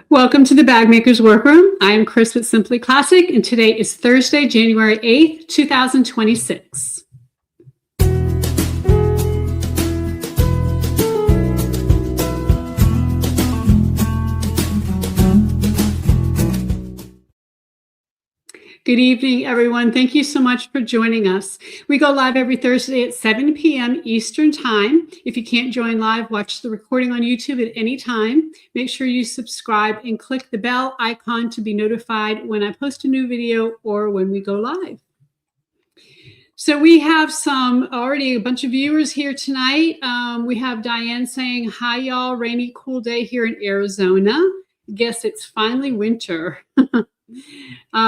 Welcome to the Bag Maker's Workroom. I am Chris with Simply Classic, and today is Thursday, January 8th, 2026. Good evening, everyone. Thank you so much for joining us. We go live every Thursday at 7 p.m. Eastern Time. If you can't join live, watch the recording on YouTube at any time. Make sure you subscribe and click the bell icon to be notified when I post a new video or when we go live. So we have already a bunch of viewers here tonight. We have Diane saying, hi, y'all. Rainy, cool day here in Arizona. Guess it's finally winter.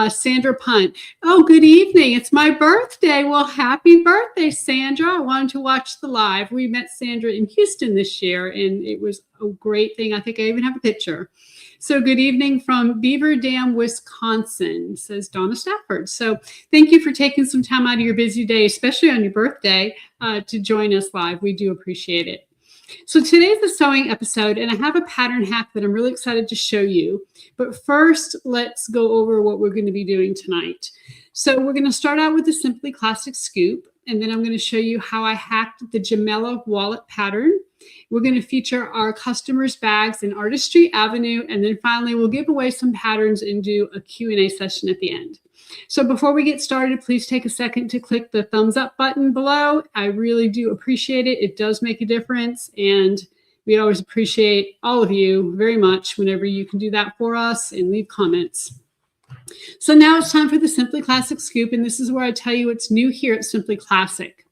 Sandra Punt. Oh, good evening. It's my birthday. Well, happy birthday, Sandra. I wanted to watch the live. We met Sandra in Houston this year, and it was a great thing. I think I even have a picture. So good evening from Beaver Dam, Wisconsin, says Donna Stafford. So thank you for taking some time out of your busy day, especially on your birthday, to join us live. We do appreciate it. So today's a sewing episode, and I have a pattern hack that I'm really excited to show you. But first, let's go over what we're going to be doing tonight. So we're going to start out with the Simply Classic scoop, and then I'm going to show you how I hacked the Gemella wallet pattern. We're going to feature our customers' bags in Artistry Avenue, and then finally we'll give away some patterns and do a Q&A session at the end. So before we get started, please take a second to click the thumbs up button below. I really do appreciate it. It does make a difference, and we always appreciate all of you very much whenever you can do that for us and leave comments. So now it's time for the Simply Classic scoop, and this is where I tell you what's new here at Simply Classic.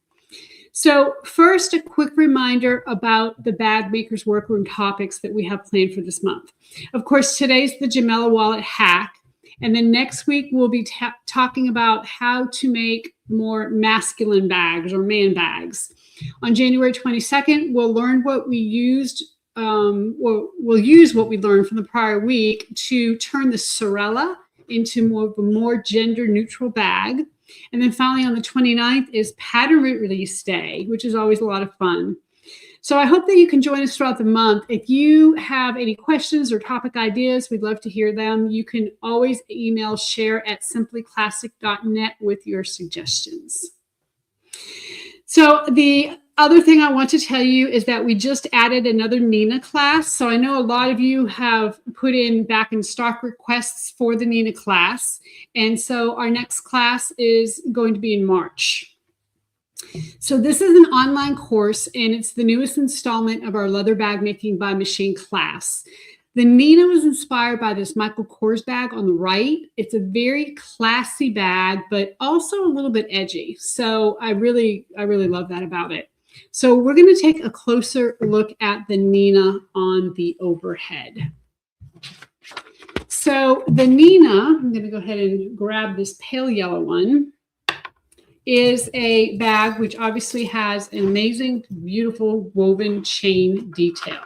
So first, a quick reminder about the Bag Maker's Workroom topics that we have planned for this month. Of course, today's the Gemella wallet hack. And then next week, we'll be talking about how to make more masculine bags or man bags. On January 22nd, we'll learn what we used, we'll use what we learned from the prior week to turn the Sorella into more of a more gender neutral bag. And then finally on the 29th is pattern release day, which is always a lot of fun. So I hope that you can join us throughout the month. If you have any questions or topic ideas, we'd love to hear them. You can always email share@simplyclassic.net with your suggestions. So the other thing I want to tell you is that we just added another Nina class. So I know a lot of you have put in back in stock requests for the Nina class. And so our next class is going to be in March. So this is an online course, and it's the newest installment of our leather bag making by machine class. The Nina was inspired by this Michael Kors bag on the right. It's a very classy bag, but also a little bit edgy. So I really love that about it. So we're going to take a closer look at the Nina on the overhead. So the Nina, I'm going to go ahead and grab this pale yellow one, is a bag which obviously has an amazing, beautiful woven chain detail.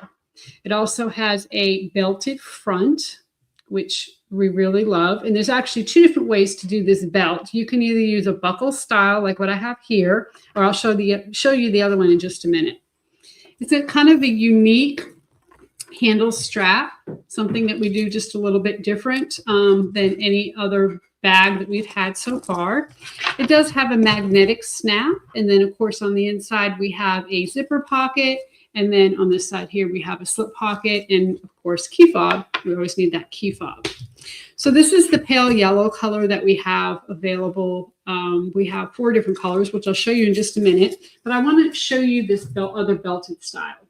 It also has a belted front, which we really love. And there's actually two different ways to do this belt. You can either use a buckle style, like what I have here, or I'll show you the other one in just a minute. It's a kind of a unique handle strap, something that we do just a little bit different than any other bag that we've had so far. It does have a magnetic snap, and then of course on the inside we have a zipper pocket, and then on this side here we have a slip pocket, and of course key fob. We always need that key fob. So this is the pale yellow color that we have available. We have 4 different colors, which I'll show you in just a minute, but I want to show you this other belted style.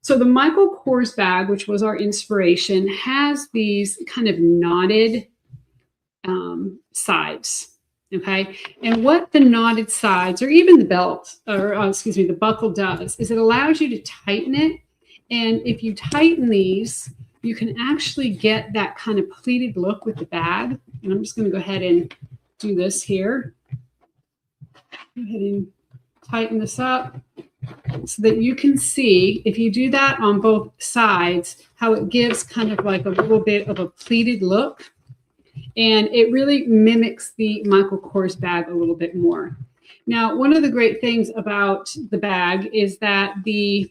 So the Michael Kors bag, which was our inspiration, has these kind of knotted sides, okay? And what the knotted sides, or even the belt, or excuse me, the buckle does, is it allows you to tighten it. And if you tighten these, you can actually get that kind of pleated look with the bag. And I'm just going to go ahead and do this here. Go ahead and tighten this up so that you can see, if you do that on both sides, how it gives kind of like a little bit of a pleated look. And it really mimics the Michael Kors bag a little bit more. Now, one of the great things about the bag is that the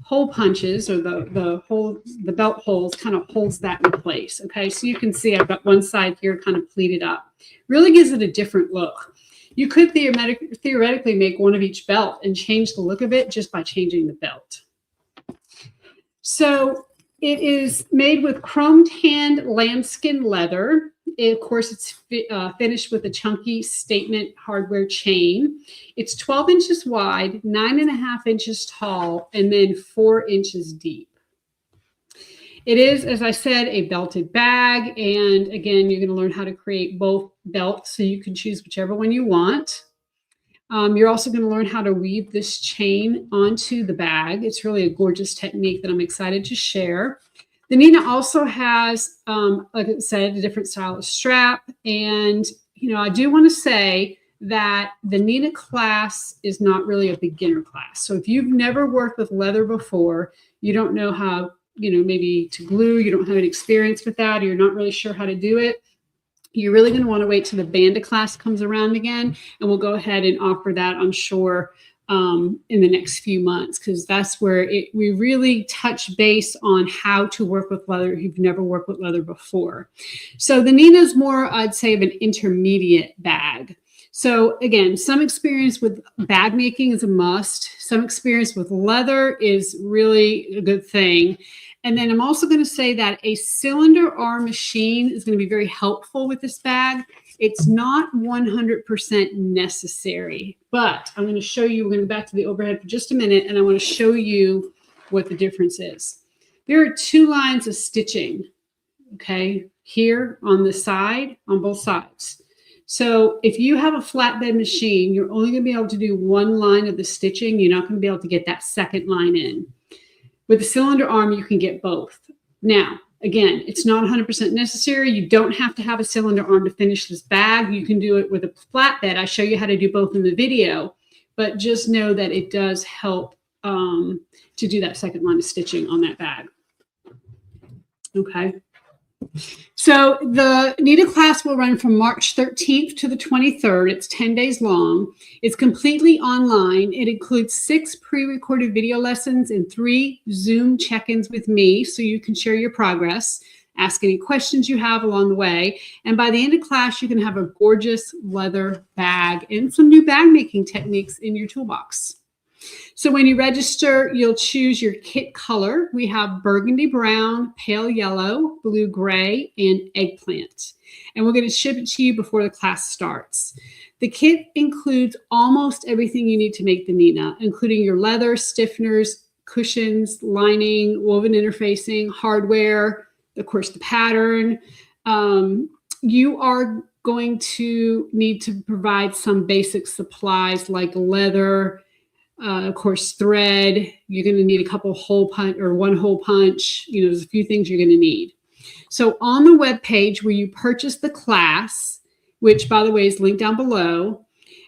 hole punches, or the belt holes, kind of holds that in place. Okay, so you can see I've got one side here kind of pleated up. Really gives it a different look. You could theoretically make one of each belt and change the look of it just by changing the belt. So it is made with chrome tanned lambskin leather. Of course, it's finished with a chunky statement hardware chain. It's 12 inches wide, 9.5 inches tall, and then 4 inches deep. It is, as I said, a belted bag. And again, you're going to learn how to create both belts, so you can choose whichever one you want. You're also going to learn how to weave this chain onto the bag. It's really a gorgeous technique that I'm excited to share. The Nina also has, like I said, a different style of strap. And, you know, I do want to say that the Nina class is not really a beginner class. So if you've never worked with leather before, you don't know how, you know, maybe to glue, you don't have any experience with that, or you're not really sure how to do it, you're really going to want to wait till the Banda class comes around again, and we'll go ahead and offer that, I'm sure, in the next few months, because that's where we really touch base on how to work with leather if you've never worked with leather before. So the Nina is more, I'd say, of an intermediate bag. So again, some experience with bag making is a must. Some experience with leather is really a good thing. And then I'm also going to say that a cylinder arm machine is going to be very helpful with this bag. It's not 100% necessary, but I'm going to show you, we're going to go back to the overhead for just a minute, and I want to show you what the difference is. There are 2 lines of stitching, okay, here on the side, on both sides. So if you have a flatbed machine, you're only going to be able to do 1 line of the stitching. You're not going to be able to get that second line in. With the cylinder arm, you can get both. Now, again, it's not 100% necessary. You don't have to have a cylinder arm to finish this bag. You can do it with a flatbed. I show you how to do both in the video, but just know that it does help to do that second line of stitching on that bag. Okay. So the Nina class will run from March 13th to the 23rd. It's 10 days long. It's completely online. It includes 6 pre-recorded video lessons and 3 Zoom check-ins with me, so you can share your progress, ask any questions you have along the way. And by the end of class, you can have a gorgeous leather bag and some new bag making techniques in your toolbox. So when you register, you'll choose your kit color. We have burgundy brown, pale yellow, blue gray, and eggplant. And we're going to ship it to you before the class starts. The kit includes almost everything you need to make the Nina, including your leather, stiffeners, cushions, lining, woven interfacing, hardware, of course, the pattern. You are going to need to provide some basic supplies like leather, of course, thread. You're going to need a couple hole punch or 1 hole punch. You know, there's a few things you're going to need. So on the web page where you purchase the class, which by the way is linked down below,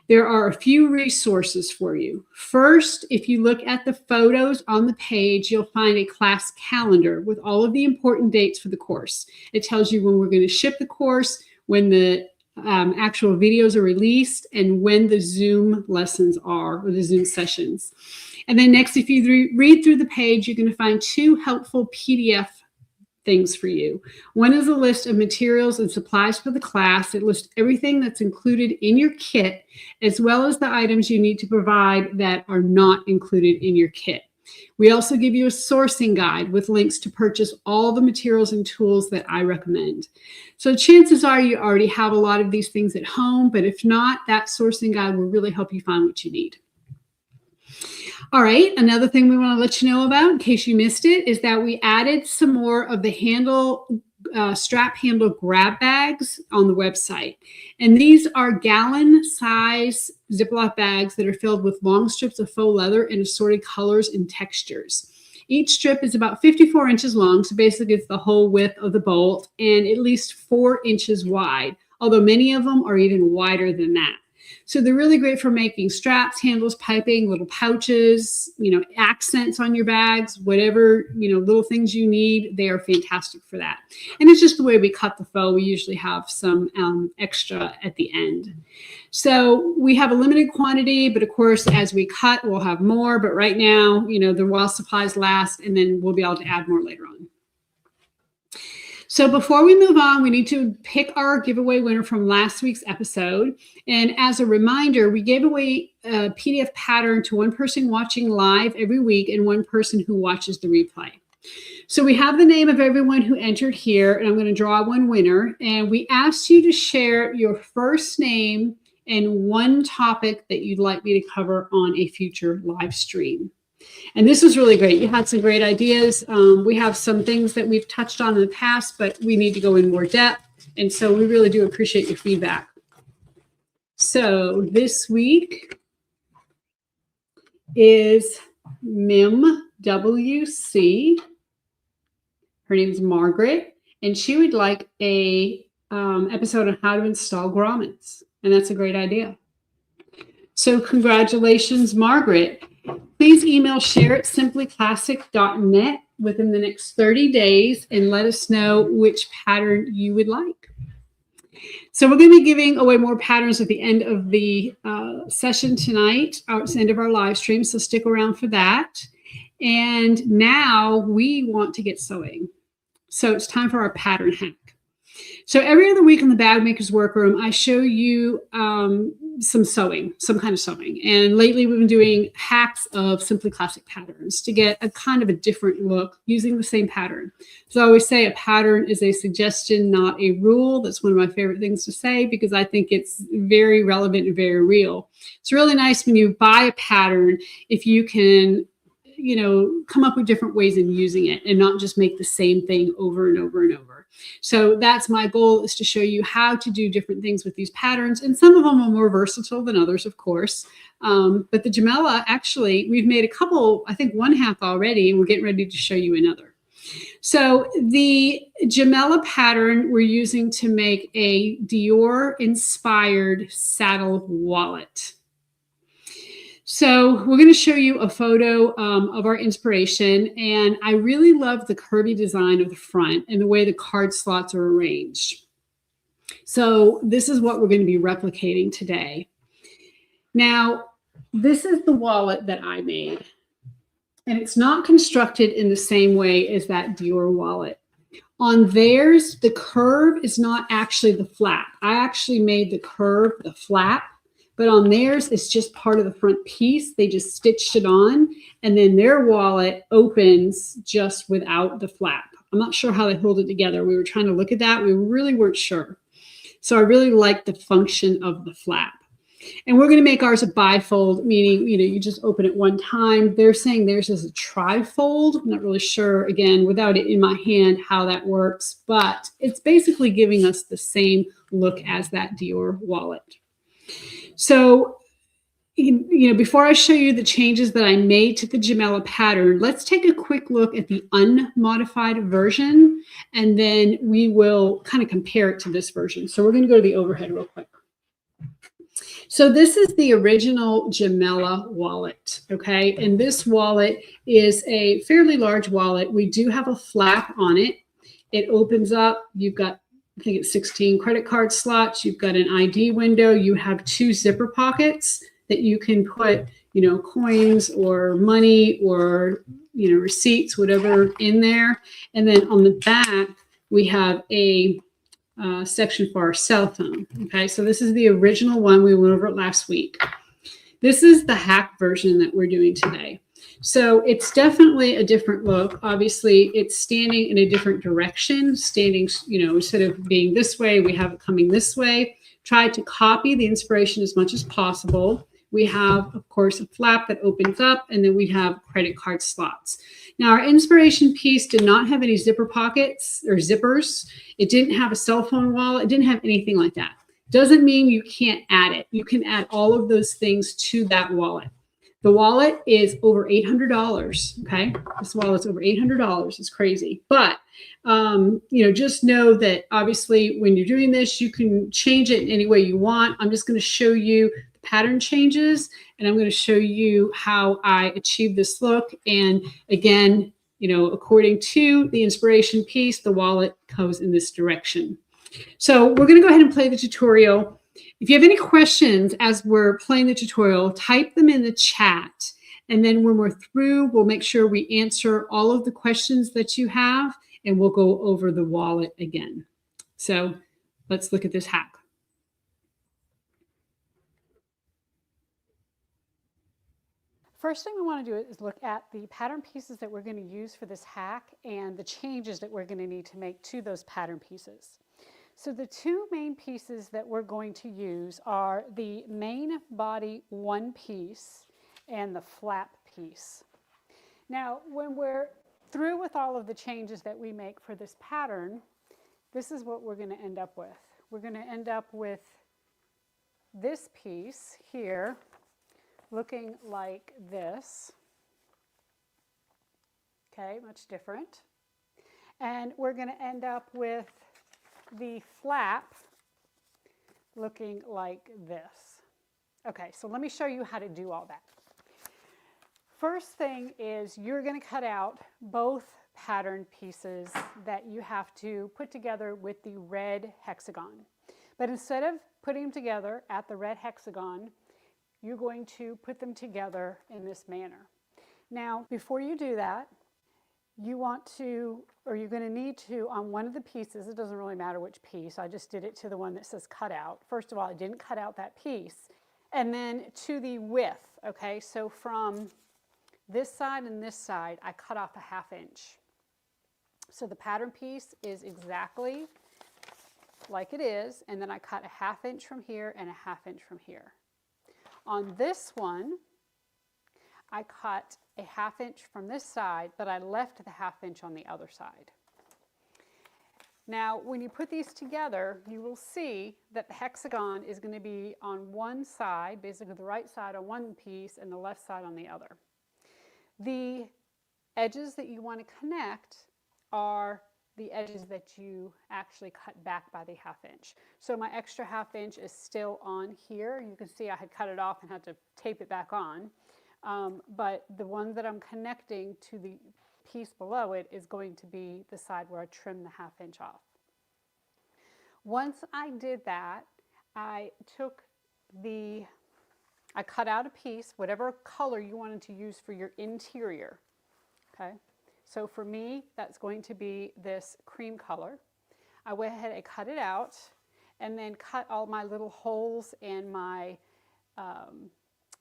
there are a few resources for you. First, if you look at the photos on the page, you'll find a class calendar with all of the important dates for the course. It tells you when we're going to ship the course, when the actual videos are released, and when the Zoom lessons are, or the Zoom sessions. And then next, if you read through the page, you're going to find 2 helpful PDF things for you. One is a list of materials and supplies for the class. It lists everything that's included in your kit, as well as the items you need to provide that are not included in your kit. We also give you a sourcing guide with links to purchase all the materials and tools that I recommend. So chances are you already have a lot of these things at home, but if not, that sourcing guide will really help you find what you need. All right, another thing we want to let you know about, in case you missed it, is that we added some more of the strap handle grab bags on the website. And these are gallon size Ziploc bags that are filled with long strips of faux leather in assorted colors and textures. Each strip is about 54 inches long, so basically it's the whole width of the bolt, and at least 4 inches wide, although many of them are even wider than that. So they're really great for making straps, handles, piping, little pouches, accents on your bags, whatever, little things you need. They are fantastic for that. And it's just the way we cut the faux. We usually have some extra at the end. So we have a limited quantity, but of course, as we cut, we'll have more. But right now, while supplies last, and then we'll be able to add more later on. So before we move on, we need to pick our giveaway winner from last week's episode. And as a reminder, we gave away a PDF pattern to one person watching live every week and one person who watches the replay. So we have the name of everyone who entered here, and I'm going to draw one winner. And we asked you to share your first name and one topic that you'd like me to cover on a future live stream. And this was really great. You had some great ideas. We have some things that we've touched on in the past, but we need to go in more depth. And so we really do appreciate your feedback. So this week is Mim WC. Her name's Margaret, and she would like a episode on how to install grommets. And that's a great idea. So congratulations, Margaret. Please email share@simplyclassic.net within the next 30 days and let us know which pattern you would like. So we're going to be giving away more patterns at the end of the session tonight, at the end of our live stream, so stick around for that. And now we want to get sewing. So it's time for our pattern hack. So every other week in the Bag Maker's Workroom, I show you some sewing, some kind of sewing. And lately we've been doing hacks of Simply Classic patterns to get a kind of a different look using the same pattern. So I always say a pattern is a suggestion, not a rule. That's one of my favorite things to say because I think it's very relevant and very real. It's really nice when you buy a pattern if you can come up with different ways in using it and not just make the same thing over and over and over. So that's my goal, is to show you how to do different things with these patterns. And some of them are more versatile than others, of course. But the Gemella, actually, we've made a couple, I think one half already, and we're getting ready to show you another. So the Gemella pattern we're using to make a Dior-Inspired saddle wallet. So we're going to show you a photo of our inspiration, and I really love the curvy design of the front and the way the card slots are arranged. So this is what we're going to be replicating today. Now, this is the wallet that I made, and it's not constructed in the same way as that Dior wallet. On theirs, the curve is not actually the flap. I actually made the curve the flap. But on theirs, it's just part of the front piece. They just stitched it on, and then their wallet opens just without the flap. I'm not sure how they hold it together. We were trying to look at that. We really weren't sure. So I really like the function of the flap. And we're going to make ours a bifold, meaning, you just open it one time. They're saying theirs is a trifold. I'm not really sure, again, without it in my hand, how that works. But it's basically giving us the same look as that Dior wallet. So, before I show you the changes that I made to the Gemella pattern, let's take a quick look at the unmodified version, and then we will kind of compare it to this version. So we're going to go to the overhead real quick. So this is the original Gemella wallet, okay? And this wallet is a fairly large wallet. We do have a flap on it. It opens up. You've got, I think it's 16 credit card slots. You've got an ID window. You have 2 zipper pockets that you can put, coins or money or, receipts, whatever in there. And then on the back, we have a section for our cell phone. Okay, so this is the original one. We went over it last week. This is the hack version that we're doing today. So it's definitely a different look. Obviously, it's standing in a different direction, standing, instead of being this way, we have it coming this way. Try to copy the inspiration as much as possible. We have, of course, a flap that opens up, and then we have credit card slots. Now, our inspiration piece did not have any zipper pockets or zippers. It didn't have a cell phone wallet. It didn't have anything like that. Doesn't mean you can't add it. You can add all of those things to that wallet. The wallet is over $800. Okay, this wallet's over $800. It's crazy, but just know that obviously when you're doing this, you can change it in any way you want. I'm just going to show you the pattern changes, and I'm going to show you how I achieve this look. And again, according to the inspiration piece, the wallet goes in this direction. So we're going to go ahead and play the tutorial. If you have any questions as we're playing the tutorial, type them in the chat. And then when we're through, we'll make sure we answer all of the questions that you have, and we'll go over the wallet again. So let's look at this hack. First thing we want to do is look at the pattern pieces that we're going to use for this hack and the changes that we're going to need to make to those pattern pieces. So the two main pieces that we're going to use are the main body one piece and the flap piece. Now, when we're through with all of the changes that we make for this pattern, this is what we're going to end up with. We're going to end up with this piece here looking like this. Okay, much different. And we're going to end up with the flap looking like this. Okay, so let me show you how to do all that. First thing is you're going to cut out both pattern pieces that you have to put together with the red hexagon. But instead of putting them together at the red hexagon, you're going to put them together in this manner. Now, before you do that, you're going to need to, on one of the pieces, it doesn't really matter which piece, I just did it to the one that says cut out. First of all, I didn't cut out that piece. And then to the width, okay, so from this side and this side, I cut off a 1/2 inch. So the pattern piece is exactly like it is, and then I cut a 1/2 inch from here and a 1/2 inch from here. On this one, I cut a 1/2 inch from this side, but I left the 1/2 inch on the other side. Now, when you put these together, you will see that the hexagon is going to be on one side, basically the right side on one piece and the left side on the other. The edges that you want to connect are the edges that you actually cut back by the 1/2 inch. So my extra 1/2 inch is still on here. You can see I had cut it off and had to tape it back on. But the one that I'm connecting to the piece below it is going to be the side where I trimmed the 1/2 inch off. Once I did that, I cut out a piece, whatever color you wanted to use for your interior. Okay, so for me, that's going to be this cream color. I went ahead and cut it out, and then cut all my little holes and my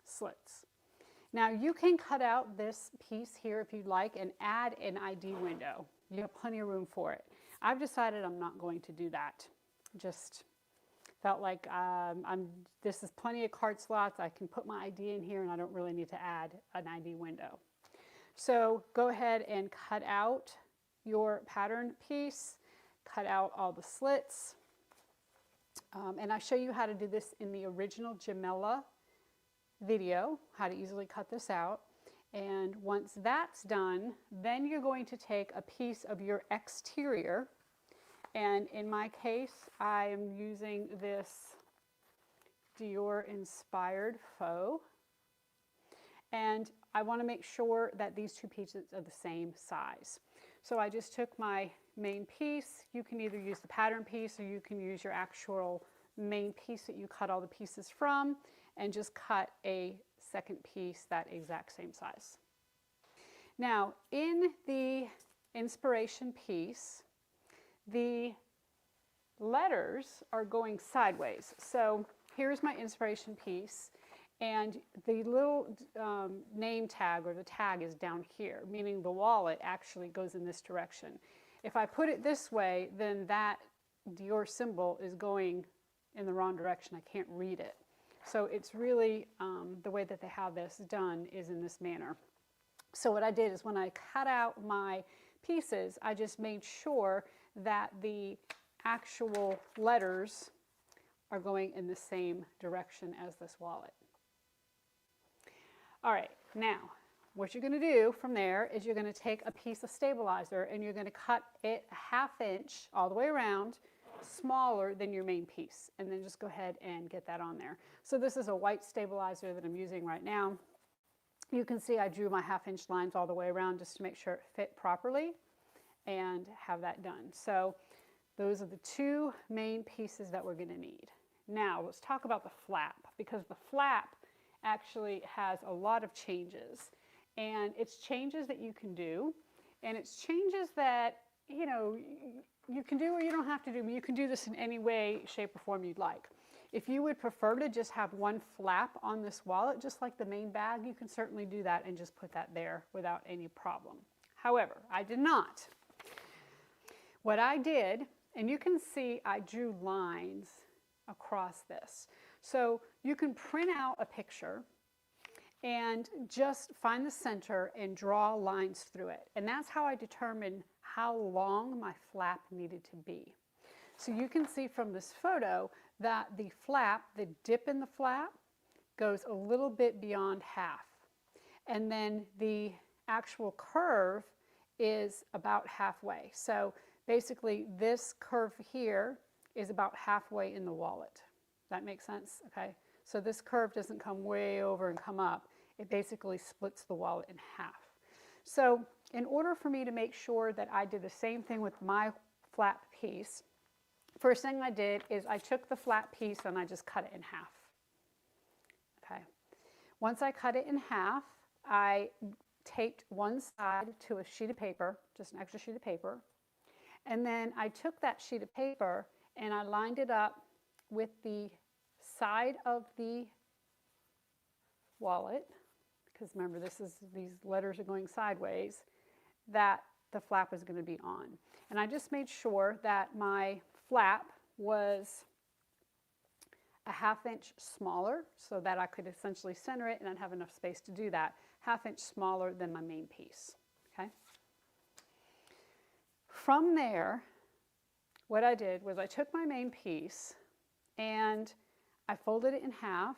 slits. Now you can cut out this piece here if you'd like and add an ID window. You have plenty of room for it. I've decided I'm not going to do that. Just felt like this is plenty of card slots. I can put my ID in here and I don't really need to add an ID window. So go ahead and cut out your pattern piece, cut out all the slits. And I show you how to do this in the original Gemella video, how to easily cut this out. And once that's done, then you're going to take a piece of your exterior, and in my case I am using this Dior-Inspired faux, and I want to make sure that these two pieces are the same size. So I just took my main piece. You can either use the pattern piece or you can use your actual main piece that you cut all the pieces from, and just cut a second piece that exact same size. Now, in the inspiration piece, the letters are going sideways. So here's my inspiration piece, and the little name tag, or the tag, is down here, meaning the wallet actually goes in this direction. If I put it this way, then that Dior symbol is going in the wrong direction. I can't read it. So it's really, the way that they have this done is in this manner. So what I did is when I cut out my pieces, I just made sure that the actual letters are going in the same direction as this wallet. All right, now what you're going to do from there is you're going to take a piece of stabilizer and you're going to cut it a 1/2 inch all the way around, smaller than your main piece, and then just go ahead and get that on there. So this is a white stabilizer that I'm using right now. You can see I drew my 1/2 inch lines all the way around just to make sure it fit properly and have that done. So those are the two main pieces that we're going to need. Now let's talk about the flap, because the flap actually has a lot of changes, and it's changes that you can do, and it's changes that, you know, you can do or you don't have to do, but you can do this in any way, shape, or form you'd like. If you would prefer to just have one flap on this wallet, just like the main bag, you can certainly do that and just put that there without any problem. However, I did not. What I did, and you can see I drew lines across this. So you can print out a picture and just find the center and draw lines through it. And that's how I determined how long my flap needed to be. So you can see from this photo that the flap, the dip in the flap, goes a little bit beyond 1/2. And then the actual curve is about halfway. So basically this curve here is about halfway in the wallet. That makes sense? Okay. So this curve doesn't come way over and come up. It basically splits the wallet in 1/2. So in order for me to make sure that I did the same thing with my flap piece, first thing I did is I took the flap piece and I just cut it in 1/2. Okay. Once I cut it in 1/2, I taped one side to a sheet of paper, just an extra sheet of paper. And then I took that sheet of paper and I lined it up with the side of the wallet, because remember these letters are going sideways, that the flap is going to be on. And I just made sure that my flap was a 1/2 inch smaller so that I could essentially center it and I'd have enough space to do that. 1/2 inch smaller than my main piece. Okay. From there, what I did was I took my main piece and I folded it in 1/2,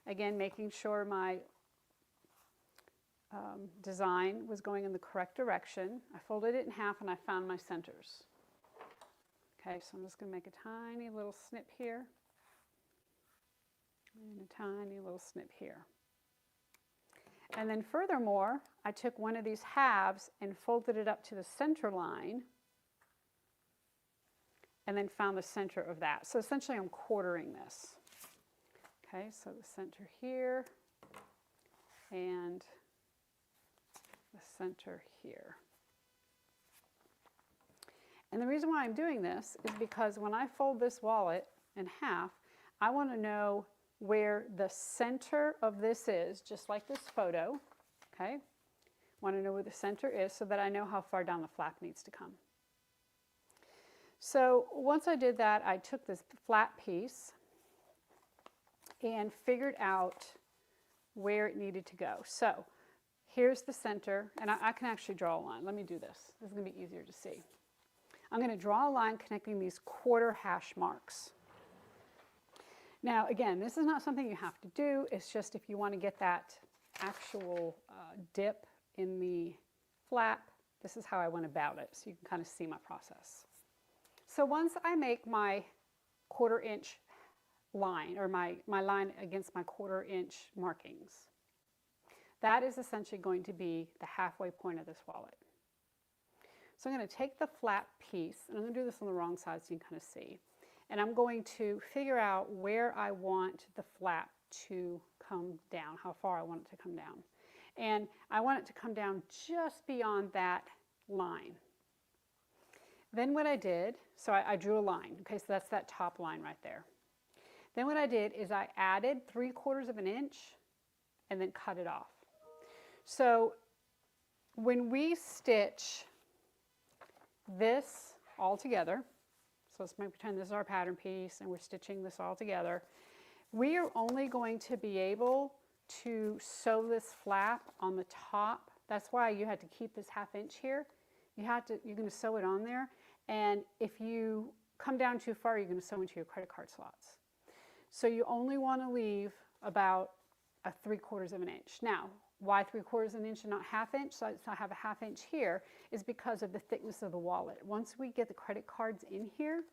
again making sure my design was going in the correct direction. I folded it in 1/2 and I found my centers. Okay, so I'm just going to make a tiny little snip here and a tiny little snip here. And then furthermore, I took one of these halves and folded it up to the center line and then found the center of that. So essentially I'm quartering this. Okay, so the center here and the center here. And the reason why I'm doing this is because when I fold this wallet in 1/2, I want to know where the center of this is, just like this photo. Okay, want to know where the center is so that I know how far down the flap needs to come. So once I did that, I took this flat piece and figured out where it needed to go. So here's the center, and I can actually draw a line. Let me do this. This is going to be easier to see. I'm going to draw a line connecting these quarter hash marks. Now again, this is not something you have to do. It's just if you want to get that actual dip in the flap, this is how I went about it, so you can kind of see my process. So once I make my 1/4 inch line, or my line against my 1/4 inch markings, that is essentially going to be the halfway point of this wallet. So I'm going to take the flap piece, and I'm going to do this on the wrong side so you can kind of see, and I'm going to figure out where I want the flap to come down, how far I want it to come down. And I want it to come down just beyond that line. Then what I did, so I drew a line, okay, so that's that top line right there. Then what I did is I added 3/4 of an inch and then cut it off. So when we stitch this all together, so let's pretend this is our pattern piece and we're stitching this all together, we are only going to be able to sew this flap on the top. That's why you had to keep this 1/2 inch here. You're going to sew it on there, and if you come down too far, you're going to sew into your credit card slots. So you only want to leave about a 3/4 of an inch. Now, why 3/4 of an inch and not 1/2 inch? So I have a 1/2 inch here is because of the thickness of the wallet. Once we get the credit cards in here,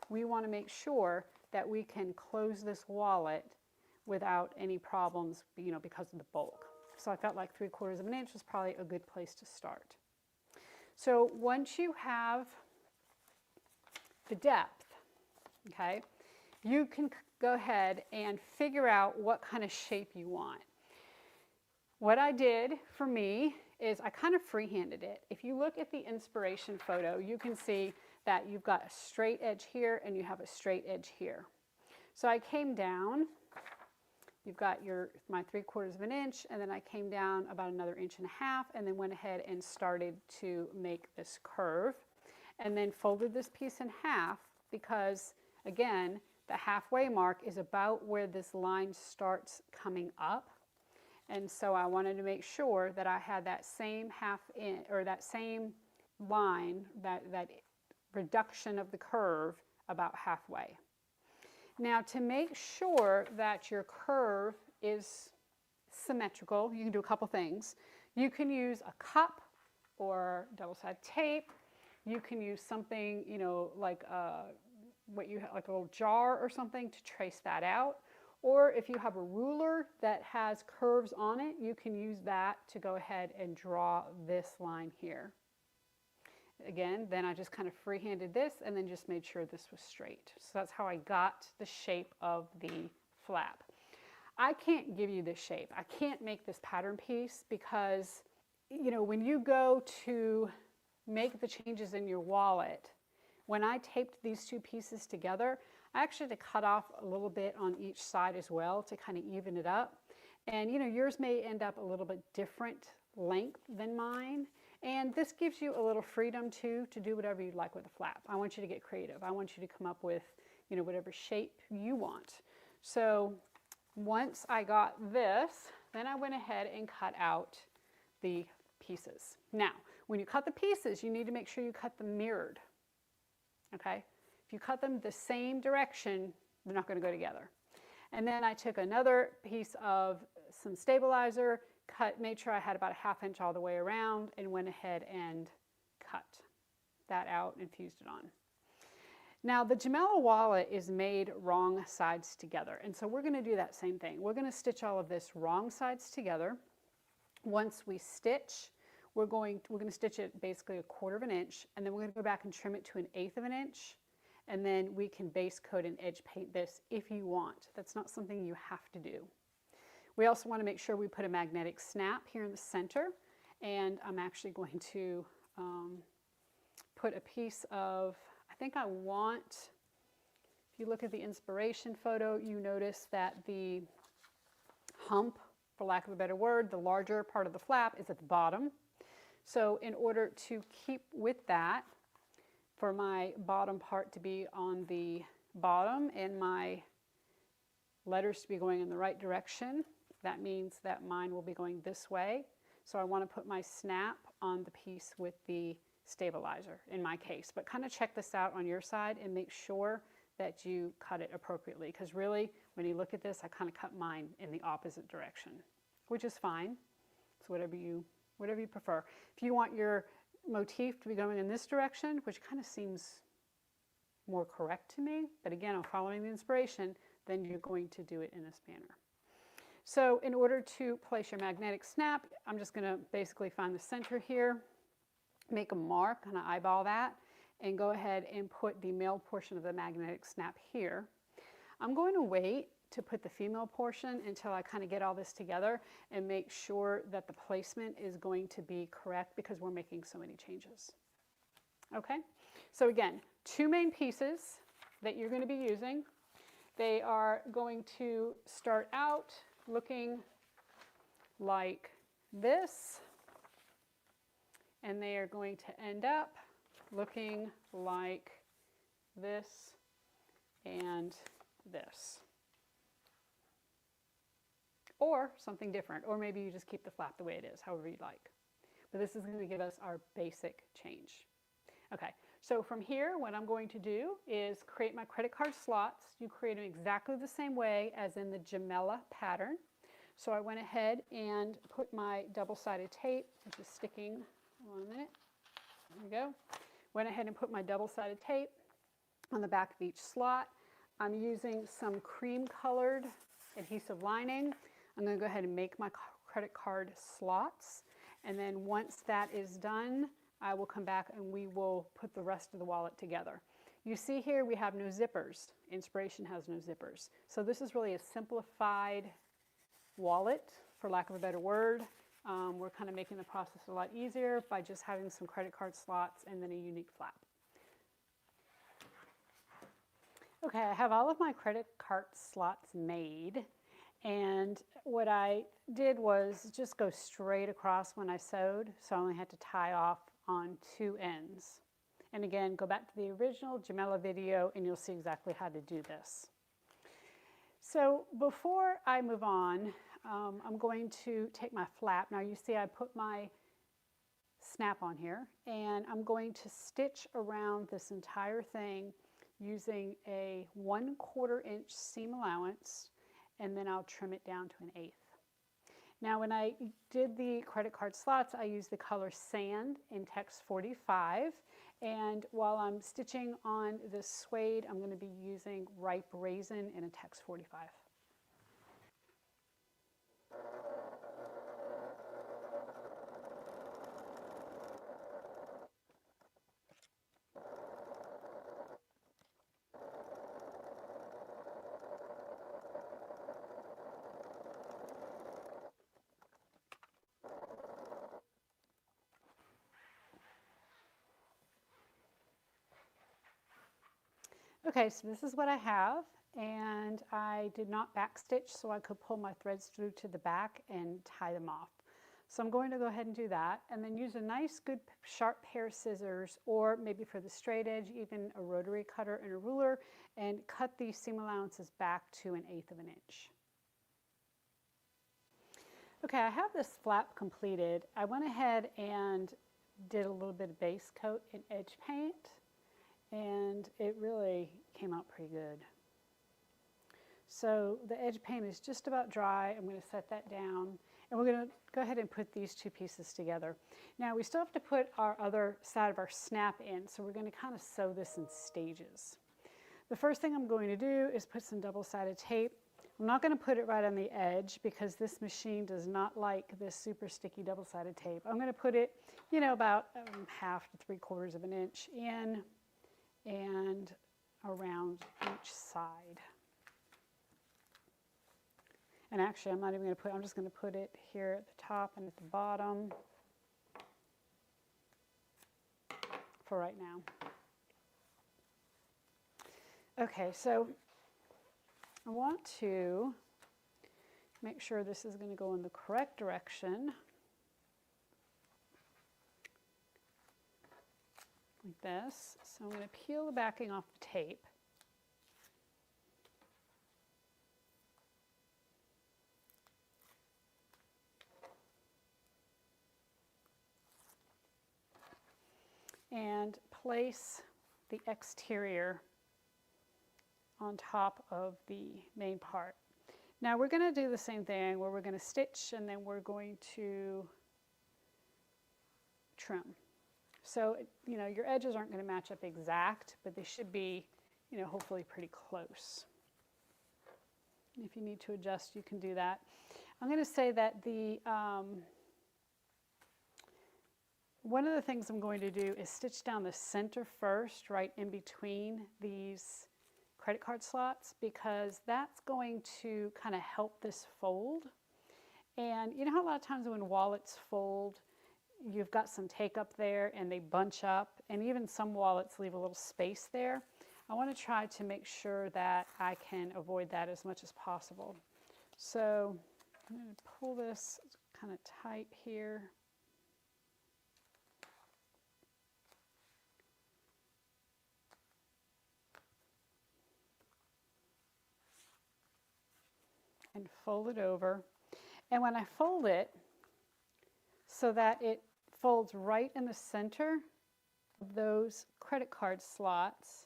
we want to make sure that we can close this wallet without any problems, because of the bulk. So I felt like 3/4 of an inch was probably a good place to start. So once you have the depth, okay, you can go ahead and figure out what kind of shape you want. What I did for me is I kind of freehanded it. If you look at the inspiration photo, you can see that you've got a straight edge here and you have a straight edge here. So I came down, you've got my 3/4 of an inch, and then I came down about another 1.5 inches and then went ahead and started to make this curve, and then folded this piece in half because, again, the halfway mark is about where this line starts coming up. And so I wanted to make sure that I had that same that same line, that reduction of the curve about halfway. Now, to make sure that your curve is symmetrical, you can do a couple things. You can use a cup or double-sided tape. You can use something, like like a little jar or something to trace that out. Or if you have a ruler that has curves on it, you can use that to go ahead and draw this line here. Again, then I just kind of freehanded this and then just made sure this was straight. So that's how I got the shape of the flap. I can't give you this shape. I can't make this pattern piece because, when you go to make the changes in your wallet, when I taped these two pieces together, I actually had to cut off a little bit on each side as well to kind of even it up. And yours may end up a little bit different length than mine. And this gives you a little freedom too to do whatever you'd like with a flap. I want you to get creative. I want you to come up with, whatever shape you want. So once I got this, then I went ahead and cut out the pieces. Now, when you cut the pieces, you need to make sure you cut them mirrored. Okay? If you cut them the same direction, they're not going to go together. And then I took another piece of some stabilizer, made sure I had about a 1/2 inch all the way around, and went ahead and cut that out and fused it on. Now, the Gemella wallet is made wrong sides together, and so we're going to do that same thing. We're going to stitch all of this wrong sides together. Once we stitch, we're going to stitch it basically 1/4 of an inch, and then we're going to go back and trim it to 1/8 of an inch, and then we can base coat and edge paint this if you want. That's not something you have to do. We also want to make sure we put a magnetic snap here in the center, and I'm actually going to put a piece of, I think I want, if you look at the inspiration photo, you notice that the hump, for lack of a better word, the larger part of the flap is at the bottom. So in order to keep with that, for my bottom part to be on the bottom and my letters to be going in the right direction, that means that mine will be going this way. So I want to put my snap on the piece with the stabilizer in my case. But kind of check this out on your side and make sure that you cut it appropriately, because really when you look at this, I kind of cut mine in the opposite direction, which is fine. So whatever you prefer. If you want your motif to be going in this direction, which kind of seems more correct to me, but again, I'm following the inspiration, then you're going to do it in this manner. So in order to place your magnetic snap, I'm just going to basically find the center here, make a mark, kind of eyeball that, and go ahead and put the male portion of the magnetic snap here. I'm going to wait to put the female portion until I kind of get all this together and make sure that the placement is going to be correct because we're making so many changes. Okay, so again, two main pieces that you're going to be using. They are going to start out looking like this, and they are going to end up looking like this and this. Or something different, or maybe you just keep the flap the way it is, however you like. But this is going to give us our basic change. Okay, so from here, what I'm going to do is create my credit card slots. You create them exactly the same way as in the Gemella pattern. So I went ahead and put my double-sided tape, which is sticking, hold on a minute, there we go. Went ahead and put my double-sided tape on the back of each slot. I'm using some cream-colored adhesive lining. I'm going to go ahead and make my credit card slots. And then once that is done, I will come back and we will put the rest of the wallet together. You see here we have no zippers. Inspiration has no zippers. So this is really a simplified wallet, for lack of a better word. We're kind of making the process a lot easier by just having some credit card slots and then a unique flap. Okay, I have all of my credit card slots made, and what I did was just go straight across when I sewed, so I only had to tie off on 2 ends. And again, go back to the original Gemella video and you'll see exactly how to do this. So before I move on, I'm going to take my flap. Now you see I put my snap on here, and I'm going to stitch around this entire thing using a 1/4 inch seam allowance, and then I'll trim it down to 1/8. Now when I did the credit card slots, I used the color Sand in text 45, and while I'm stitching on this suede, I'm going to be using Ripe Raisin in a text 45. Okay, so this is what I have, and I did not backstitch so I could pull my threads through to the back and tie them off. So I'm going to go ahead and do that, and then use a nice good sharp pair of scissors, or maybe for the straight edge, even a rotary cutter and a ruler, and cut these seam allowances back to 1/8 of an inch. Okay, I have this flap completed. I went ahead and did a little bit of base coat in edge paint, and it really came out pretty good. So the edge paint is just about dry. I'm going to set that down, and we're going to go ahead and put these 2 pieces together. Now we still have to put our other side of our snap in, so we're going to kind of sew this in stages. The first thing I'm going to do is put some double-sided tape. I'm not going to put it right on the edge because this machine does not like this super sticky double-sided tape. I'm going to put it, you know, about 1/2 to 3/4 of an inch in and around each side. And actually, I'm not even going to put, I'm just going to put it here at the top and at the bottom for right now. Okay, so I want to make sure this is going to go in the correct direction. Like this. So I'm going to peel the backing off the tape. And place the exterior on top of the main part. Now we're going to do the same thing where we're going to stitch and then we're going to trim. So, you know, your edges aren't going to match up exact, but they should be, you know, hopefully pretty close. If you need to adjust, you can do that. I'm going to say that the one of the things I'm going to do is stitch down the center first, right in between these credit card slots, because that's going to kind of help this fold. And you know how a lot of times when wallets fold, you've got some take up there and they bunch up, and even some wallets leave a little space there. I want to try to make sure that I can avoid that as much as possible. So I'm going to pull this kind of tight here. And fold it over. And when I fold it so that it folds right in the center of those credit card slots,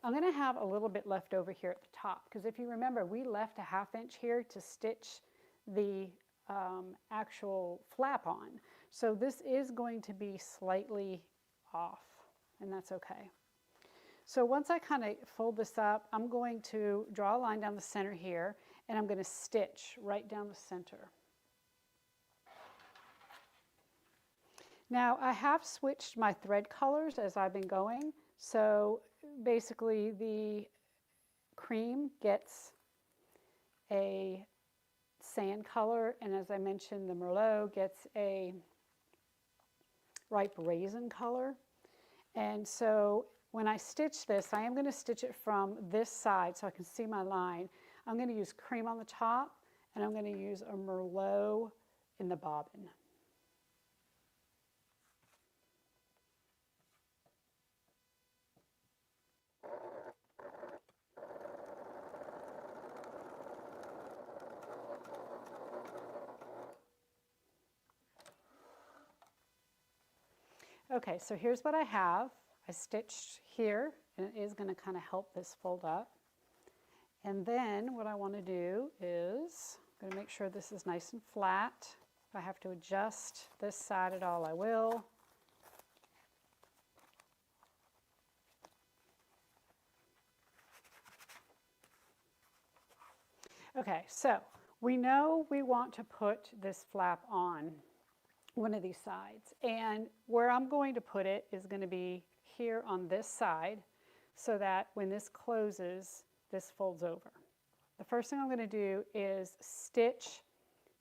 I'm going to have a little bit left over here at the top, because if you remember, we left a 1/2 inch here to stitch the actual flap on. So this is going to be slightly off, and that's okay. So once I kind of fold this up, I'm going to draw a line down the center here, and I'm going to stitch right down the center. Now I have switched my thread colors as I've been going. So basically the cream gets a sand color, and as I mentioned, the Merlot gets a ripe raisin color. And so when I stitch this, I am going to stitch it from this side so I can see my line. I'm going to use cream on the top, and I'm going to use a Merlot in the bobbin. Okay, so here's what I have. I stitched here, and it is going to kind of help this fold up. And then what I want to do is I'm going to make sure this is nice and flat. If I have to adjust this side at all, I will. Okay, so we know we want to put this flap on one of these sides, and where I'm going to put it is going to be here on this side, so that when this closes, this folds over. The first thing I'm going to do is stitch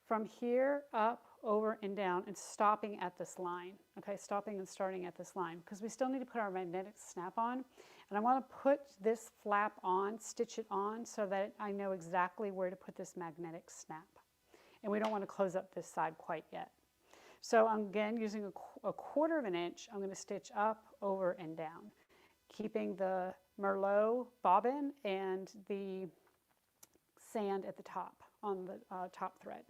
from here up, over, and down, and stopping at this line. Okay, stopping and starting at this line, because we still need to put our magnetic snap on, and I want to put this flap on, stitch it on, so that I know exactly where to put this magnetic snap. And we don't want to close up this side quite yet. So I'm again using a 1/4 of an inch. I'm going to stitch up, over, and down, keeping the Merlot bobbin and the sand at the top on the top thread.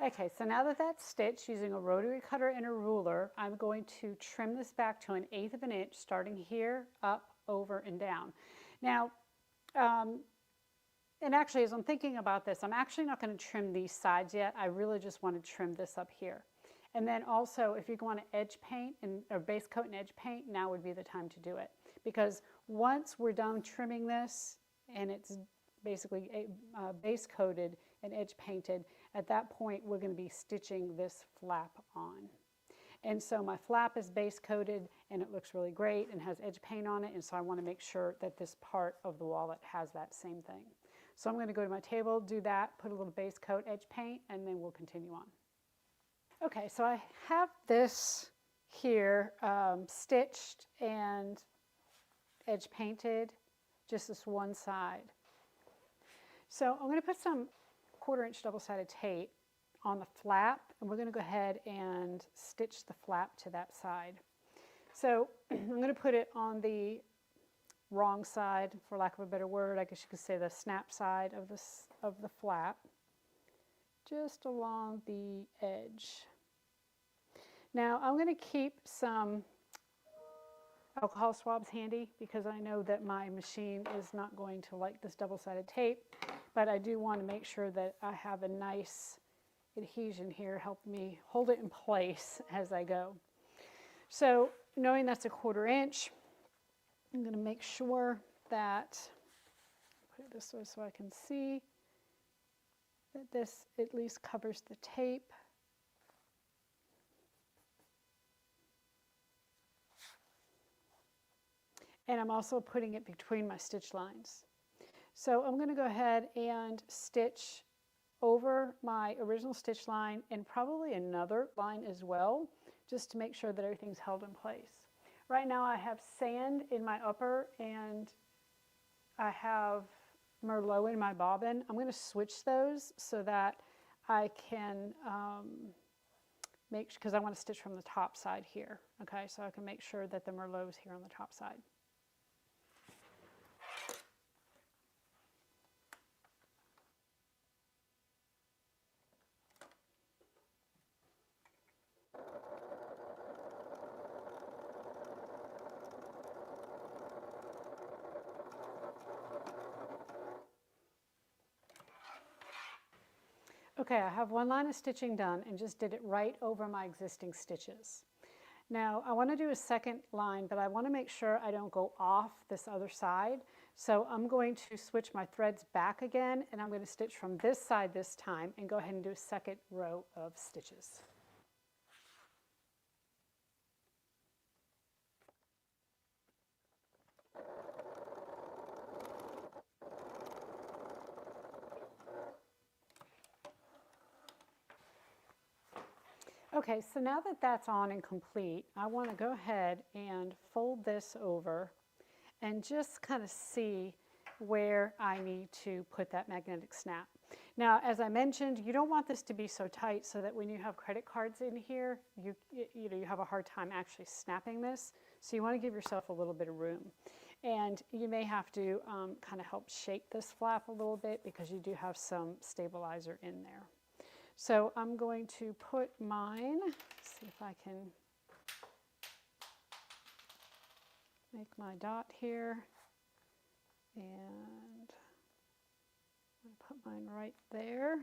Okay, so now that that's stitched using a rotary cutter and a ruler, I'm going to trim this back to 1/8 of an inch, starting here, up, over, and down. Now, and actually, as I'm thinking about this, I'm actually not going to trim these sides yet. I really just want to trim this up here. And then also, if you want to edge paint or base coat and edge paint, now would be the time to do it. Because once we're done trimming this and it's basically base coated and edge painted, at that point we're going to be stitching this flap on. And so my flap is base coated and it looks really great and has edge paint on it, and so I want to make sure that this part of the wallet has that same thing. So I'm going to go to my table, do that, put a little base coat, edge paint, and then we'll continue on. Okay, so I have this here stitched and edge painted, just this one side. So I'm going to put some 1/4 inch double-sided tape on the flap, and we're going to go ahead and stitch the flap to that side. So I'm going to put it on the wrong side, for lack of a better word. I guess you could say the snap side of the flap, just along the edge. Now I'm going to keep some alcohol swabs handy, because I know that my machine is not going to like this double-sided tape, but I do want to make sure that I have a nice adhesion here, help me hold it in place as I go. So knowing that's a 1/4 inch, I'm going to make sure that, put it this way so I can see, that this at least covers the tape. And I'm also putting it between my stitch lines. So I'm going to go ahead and stitch over my original stitch line and probably another line as well, just to make sure that everything's held in place. Right now I have sand in my upper and I have Merlot in my bobbin. I'm going to switch those so that I can because I want to stitch from the top side here. Okay, so I can make sure that the Merlot is here on the top side. Okay, I have one line of stitching done and just did it right over my existing stitches. Now I want to do a second line, but I want to make sure I don't go off this other side. So I'm going to switch my threads back again, and I'm going to stitch from this side this time and go ahead and do a second row of stitches. Okay, so now that that's on and complete, I want to go ahead and fold this over and just kind of see where I need to put that magnetic snap. Now, as I mentioned, you don't want this to be so tight so that when you have credit cards in here, you have a hard time actually snapping this. So you want to give yourself a little bit of room. And you may have to kind of help shape this flap a little bit because you do have some stabilizer in there. So I'm going to put mine, see if I can make my dot here, and I'm going to put mine right there.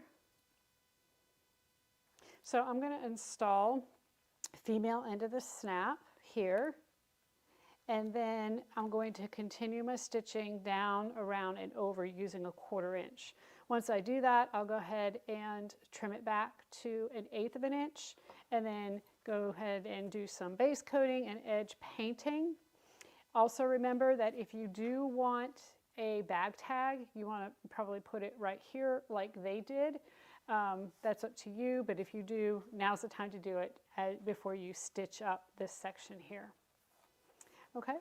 So I'm going to install female end of the snap here, and then I'm going to continue my stitching down, around, and over using a 1/4 inch. Once I do that, I'll go ahead and trim it back to 1/8 of an inch, and then go ahead and do some base coating and edge painting. Also remember that if you do want a bag tag, you want to probably put it right here like they did. That's up to you, but if you do, now's the time to do it before you stitch up this section here. Okay,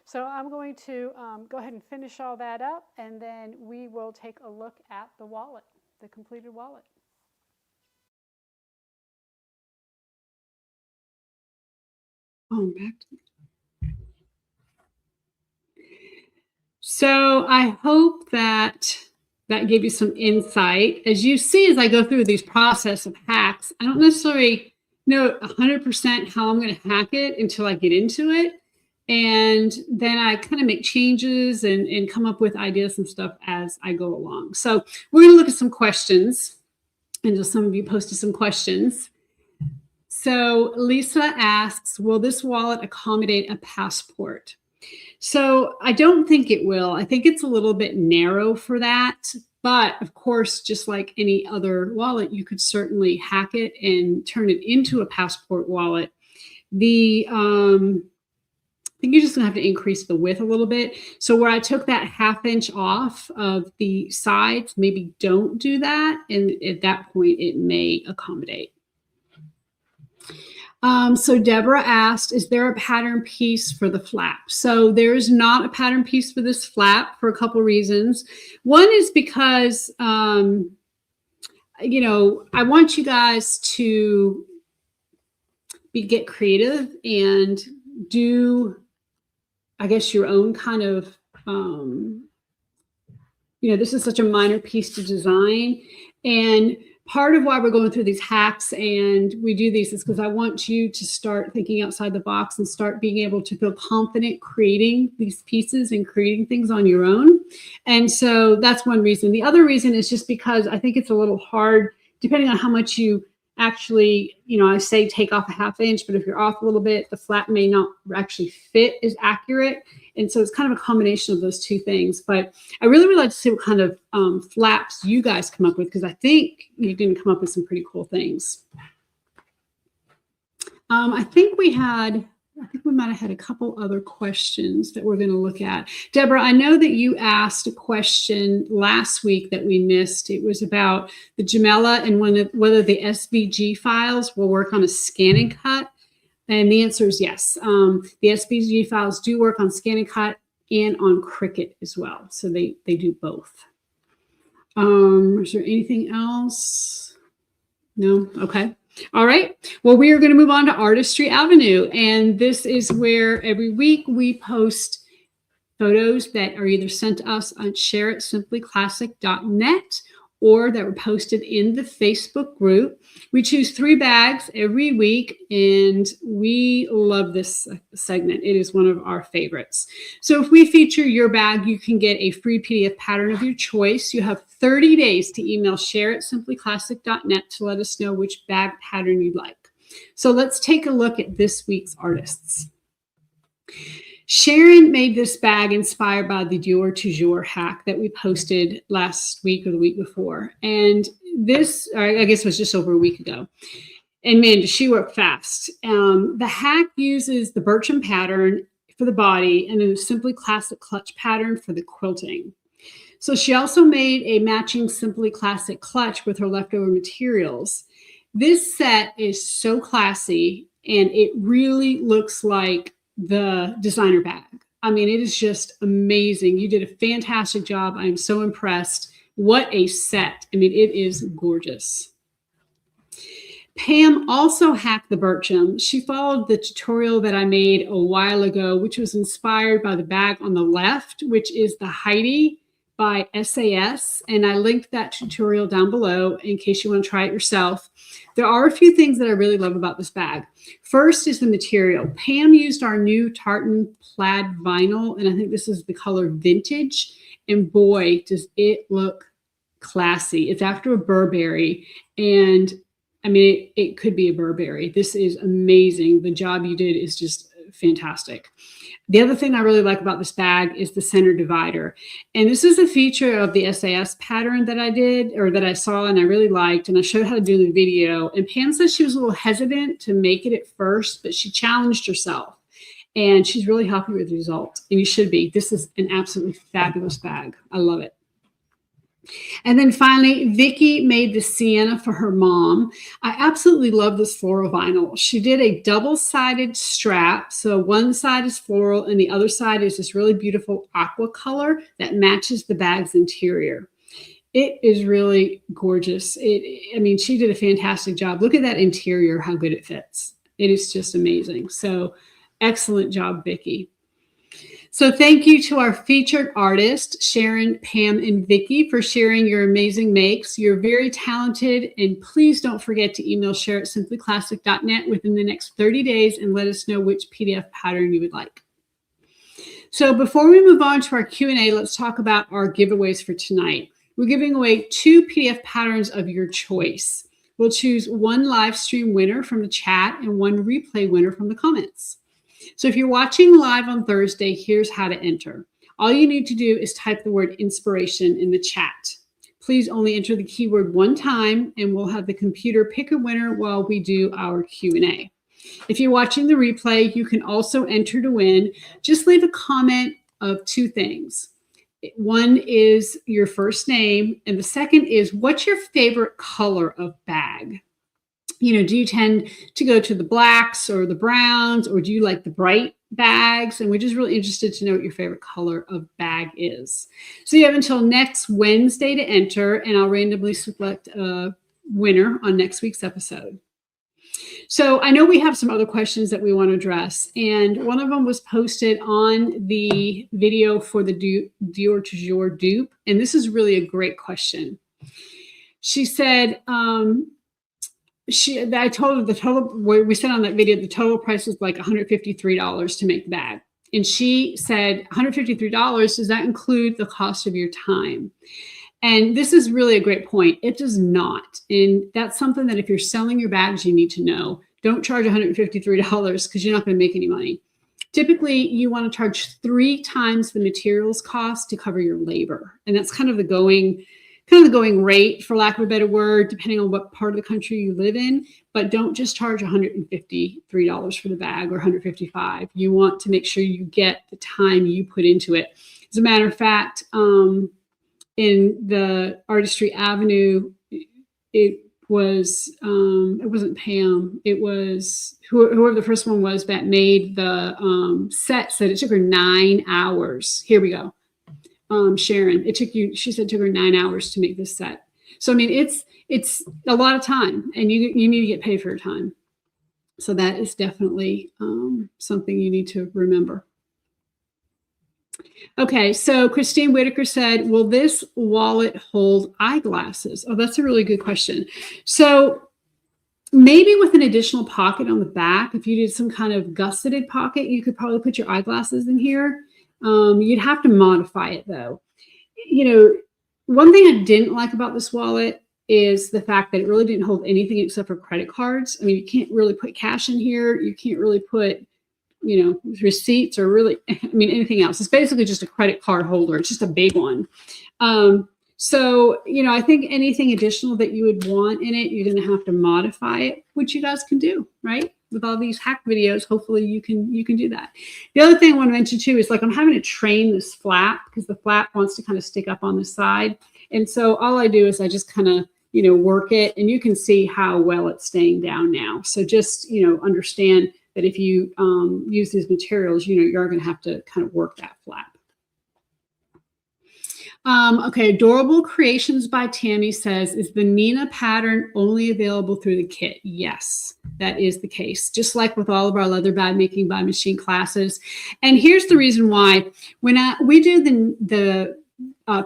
so I'm going to go ahead and finish all that up, and then we will take a look at the wallet, the completed wallet. Oh, back to So I hope that gave you some insight. As you see, as I go through these process of hacks, I don't necessarily know 100% how I'm going to hack it until I get into it. And then I kind of make changes and come up with ideas and stuff as I go along. So we're going to look at some questions. And just some of you posted some questions. So Lisa asks, will this wallet accommodate a passport? So I don't think it will. I think it's a little bit narrow for that. But of course, just like any other wallet, you could certainly hack it and turn it into a passport wallet. I think you're just gonna have to increase the width a little bit. So where I took that 1/2 inch off of the sides, maybe don't do that. And at that point, it may accommodate. So Deborah asked, is there a pattern piece for the flap? So there is not a pattern piece for this flap for a couple reasons. One is because, I want you guys to get creative and do, I guess, your own kind of, this is such a minor piece to design. And part of why we're going through these hacks and we do these is because I want you to start thinking outside the box and start being able to feel confident creating these pieces and creating things on your own. And so that's one reason. The other reason is just because I think it's a little hard, depending on how much you actually, I say take off a 1/2 inch, but if you're off a little bit, the flap may not actually fit as accurate. And so it's kind of a combination of those two things. But I really would like to see what kind of flaps you guys come up with, because I think you can come up with some pretty cool things. I think we might have had a couple other questions that we're going to look at. Deborah, I know that you asked a question last week that we missed. It was about the Gemella and whether the SVG files will work on a scan and cut. And the answer is yes. The SVG files do work on scan and cut and on Cricut as well. So they do both. Is there anything else? No? Okay. All right. Well, we are going to move on to Artistry Avenue. And this is where every week we post photos that are either sent to us on shareitsimplyclassic.net or that were posted in the Facebook group. We choose 3 bags every week, and we love this segment. It is one of our favorites. So if we feature your bag, you can get a free PDF pattern of your choice. You have 30 days to email share@simplyclassic.net to let us know which bag pattern you'd like. So let's take a look at this week's artists. Sharon made this bag inspired by the Dior Toujours hack that we posted last week or the week before. And this, I guess, was just over a week ago. And man, does she work fast. The hack uses the Bircham pattern for the body and a Simply Classic clutch pattern for the quilting. So she also made a matching Simply Classic clutch with her leftover materials. This set is so classy, and it really looks like the designer bag. I mean, it is just amazing. You did a fantastic job. I'm so impressed. What a set. I mean, it is gorgeous. Pam also hacked the Bircham. She followed the tutorial that I made a while ago, which was inspired by the bag on the left, which is the Heidi by SAS. And I linked that tutorial down below in case you want to try it yourself. There are a few things that I really love about this bag. First is the material. Pam used our new tartan plaid vinyl, and I think this is the color Vintage. And boy, does it look classy. It's after a Burberry, and I mean, it could be a Burberry. This is amazing. The job you did is just fantastic. The other thing I really like about this bag is the center divider. And this is a feature of the SAS pattern that I did, or that I saw and I really liked, and I showed how to do in the video. And Pam says she was a little hesitant to make it at first, but she challenged herself. And she's really happy with the result. And you should be. This is an absolutely fabulous bag. I love it. And then finally, Vicki made the sienna for her mom. I absolutely love this floral vinyl. She did a double-sided strap. So one side is floral and the other side is this really beautiful aqua color that matches the bag's interior. It is really gorgeous. I mean, she did a fantastic job. Look at that interior, how good it fits. It is just amazing. So excellent job, Vicki. So thank you to our featured artists, Sharon, Pam, and Vicki, for sharing your amazing makes. You're very talented, and please don't forget to email share@simplyclassic.net within the next 30 days and let us know which PDF pattern you would like. So before we move on to our Q&A, let's talk about our giveaways for tonight. We're giving away 2 PDF patterns of your choice. We'll choose 1 live stream winner from the chat and 1 replay winner from the comments. So if you're watching live on Thursday, here's how to enter. All you need to do is type the word inspiration in the chat. Please only enter the keyword 1 time, and we'll have the computer pick a winner while we do our Q&A. If you're watching the replay, you can also enter to win. Just leave a comment of 2 things. One is your first name, and the second is, what's your favorite color of bag? You know, do you tend to go to the blacks or the browns, or do you like the bright bags? And we're just really interested to know what your favorite color of bag is. So you have until next Wednesday to enter, and I'll randomly select a winner on next week's episode. So I know we have some other questions that we want to address, and one of them was posted on the video for the Dior Toujours dupe, and this is really a great question. She said, I told her the total, we said on that video, the total price was like $153 to make the bag. And she said, $153, does that include the cost of your time? And this is really a great point. It does not. And that's something that if you're selling your bags, you need to know. Don't charge $153 because you're not going to make any money. Typically, you want to charge 3 times the materials cost to cover your labor. And that's kind of the going rate, for lack of a better word, depending on what part of the country you live in. But don't just charge $153 for the bag or $155. You want to make sure you get the time you put into it. As a matter of fact, in the Artistry Avenue, it wasn't Pam. It was whoever the first one was that made the set, said it took her 9 hours. Here we go. Sharon, she said it took her 9 hours to make this set. So, I mean, it's a lot of time, and you need to get paid for your time. So that is definitely something you need to remember. Okay, so Christine Whitaker said, will this wallet hold eyeglasses? Oh, that's a really good question. So maybe with an additional pocket on the back, if you did some kind of gusseted pocket, you could probably put your eyeglasses in here. You'd have to modify it though. You know, one thing I didn't like about this wallet is the fact that it really didn't hold anything except for credit cards. I mean, you can't really put cash in here. You can't really put, receipts or really, I mean, anything else. It's basically just a credit card holder. It's just a big one. So, I think anything additional that you would want in it, you're going to have to modify it, which you guys can do, right? With all these hack videos, hopefully you can do that. The other thing I want to mention too is like I'm having to train this flap because the flap wants to kind of stick up on the side. And so all I do is I just kind of, work it, and you can see how well it's staying down now. So just, understand that if you use these materials, you're going to have to kind of work that flap. Okay, Adorable Creations by Tammy says, is the Nina pattern only available through the kit? Yes, that is the case, just like with all of our leather bag making by machine classes. And here's the reason why. When we do the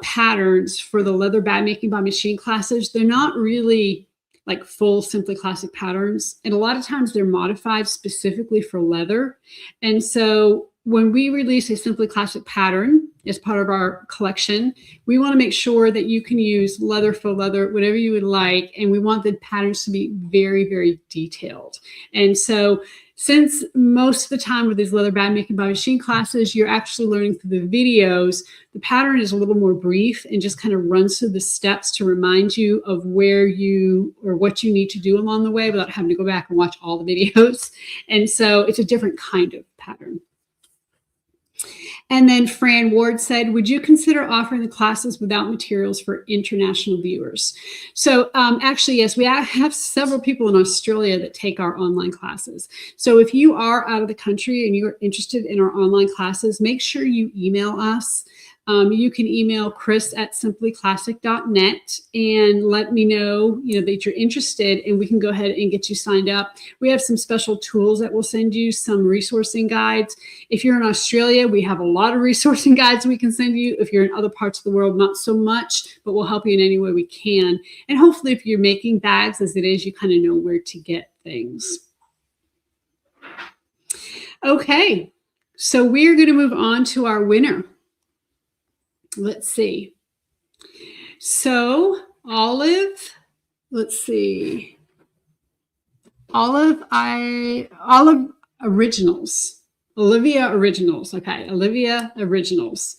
patterns for the leather bag making by machine classes, they're not really like full Simply Classic patterns. And a lot of times they're modified specifically for leather. And so when we release a Simply Classic pattern as part of our collection, we want to make sure that you can use leather, faux leather, whatever you would like. And we want the patterns to be very, very detailed. And so since most of the time with these leather bag making by machine classes, you're actually learning through the videos, the pattern is a little more brief and just kind of runs through the steps to remind you of where you or what you need to do along the way without having to go back and watch all the videos. And so it's a different kind of pattern. And then Fran Ward said, would you consider offering the classes without materials for international viewers? So actually, yes, we have several people in Australia that take our online classes. So if you are out of the country and you're interested in our online classes, make sure you email us. You can email chris@simplyclassic.net and let me know, that you're interested, and we can go ahead and get you signed up. We have some special tools that we'll send you, some resourcing guides. If you're in Australia, we have a lot of resourcing guides we can send you. If you're in other parts of the world, not so much, but we'll help you in any way we can. And hopefully if you're making bags as it is, you kind of know where to get things. Okay, so we're going to move on to our winner. Let's see. So Olive, let's see. Olive Originals. Olivia Originals. Okay, Olivia Originals.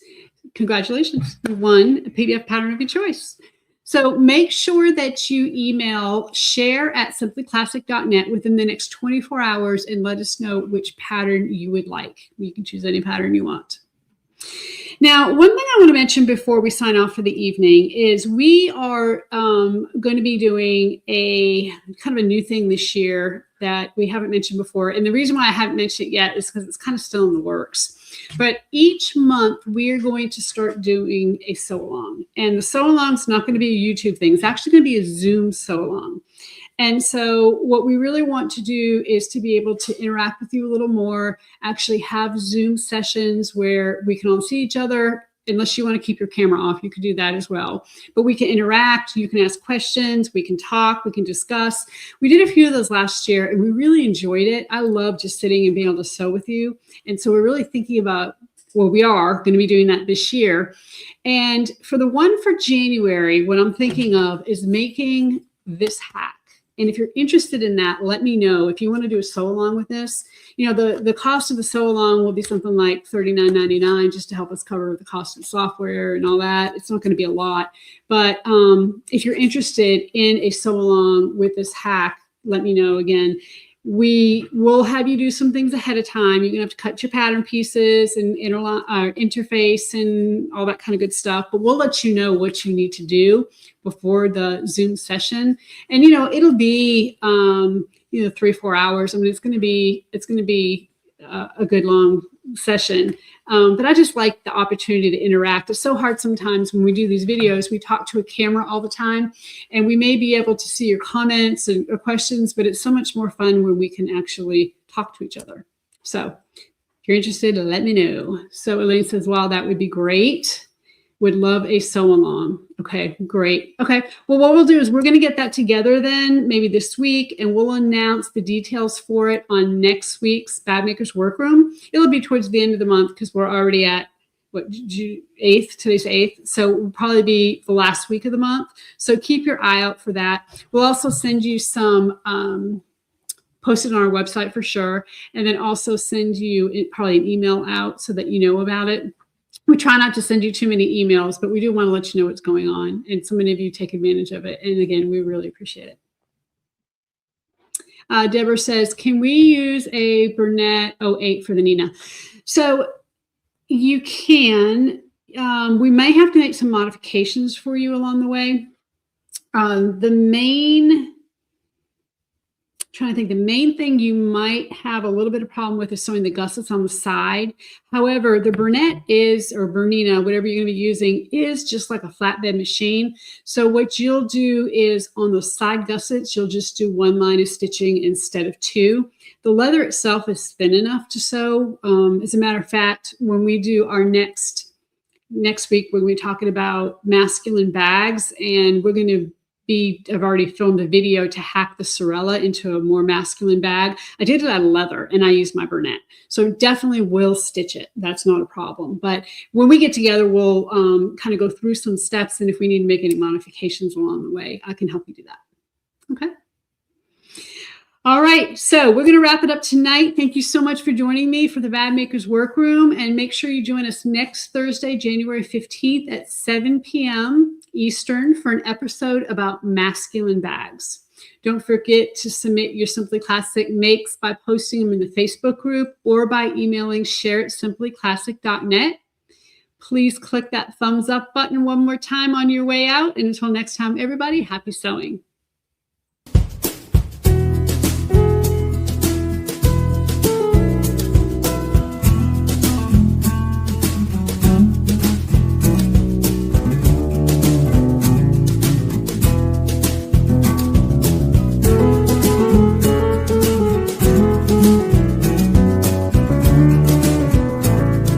Congratulations. You won a PDF pattern of your choice. So make sure that you email share@simplyclassic.net within the next 24 hours and let us know which pattern you would like. You can choose any pattern you want. Now, one thing I want to mention before we sign off for the evening is we are going to be doing a kind of a new thing this year that we haven't mentioned before. And the reason why I haven't mentioned it yet is because it's kind of still in the works. But each month we are going to start doing a sew-along. And the sew-along is not going to be a YouTube thing. It's actually going to be a Zoom sew-along. And so what we really want to do is to be able to interact with you a little more, actually have Zoom sessions where we can all see each other. Unless you want to keep your camera off, you could do that as well. But we can interact, you can ask questions, we can talk, we can discuss. We did a few of those last year and we really enjoyed it. I love just sitting and being able to sew with you. And so we're really thinking about, well, we are going to be doing that this year. And for the one for January, what I'm thinking of is making this hat. And if you're interested in that, let me know. If you want to do a sew along with this, the cost of the sew along will be something like $39.99 just to help us cover the cost of software and all that. It's not going to be a lot. But if you're interested in a sew along with this hack, let me know. Again, we will have you do some things ahead of time. You're going to have to cut your pattern pieces and interface and all that kind of good stuff. But we'll let you know what you need to do before the Zoom session. And, it'll be, 3-4 hours. I mean, it's going to be a good long session. But I just like the opportunity to interact. It's so hard sometimes when we do these videos, we talk to a camera all the time and we may be able to see your comments or questions, but it's so much more fun when we can actually talk to each other. So If you're interested, let me know. So Elaine says, wow, that would be great. Would love a sew along. Okay, great. Okay, well, what we'll do is we're going to get that together then, maybe this week, and we'll announce the details for it on next week's Bag Makers Workroom. It'll be towards the end of the month because we're already at, what, June 8th? Today's 8th. So it will probably be the last week of the month. So keep your eye out for that. We'll also send you some posted on our website for sure, and then also send you probably an email out so that you know about it. We try not to send you too many emails, but we do want to let you know what's going on. And so many of you take advantage of it. And again, we really appreciate it. Deborah says, can we use a Burnett 08 for the Nina? So you can. We may have to make some modifications for you along the way. The main thing you might have a little bit of problem with is sewing the gussets on the side. However, the Burnett is, or Bernina, whatever you're going to be using, is just like a flatbed machine. So what you'll do is on those side gussets, you'll just do one line of stitching instead of two. The leather itself is thin enough to sew. As a matter of fact, when we do our next week, when we're talking about masculine bags, and we're going to I've already filmed a video to hack the Sorella into a more masculine bag. I did it out of leather and I used my Burnett. So definitely will stitch it. That's not a problem. But when we get together, we'll kind of go through some steps. And if we need to make any modifications along the way, I can help you do that. Okay. All right, so we're going to wrap it up tonight. Thank you so much for joining me for the Bag Makers Workroom, and make sure you join us next Thursday, January 15th at 7 p.m. Eastern for an episode about masculine bags. Don't forget to submit your Simply Classic makes by posting them in the Facebook group or by emailing share@simplyclassic.net. Please click that thumbs up button one more time on your way out, and until next time, everybody, happy sewing.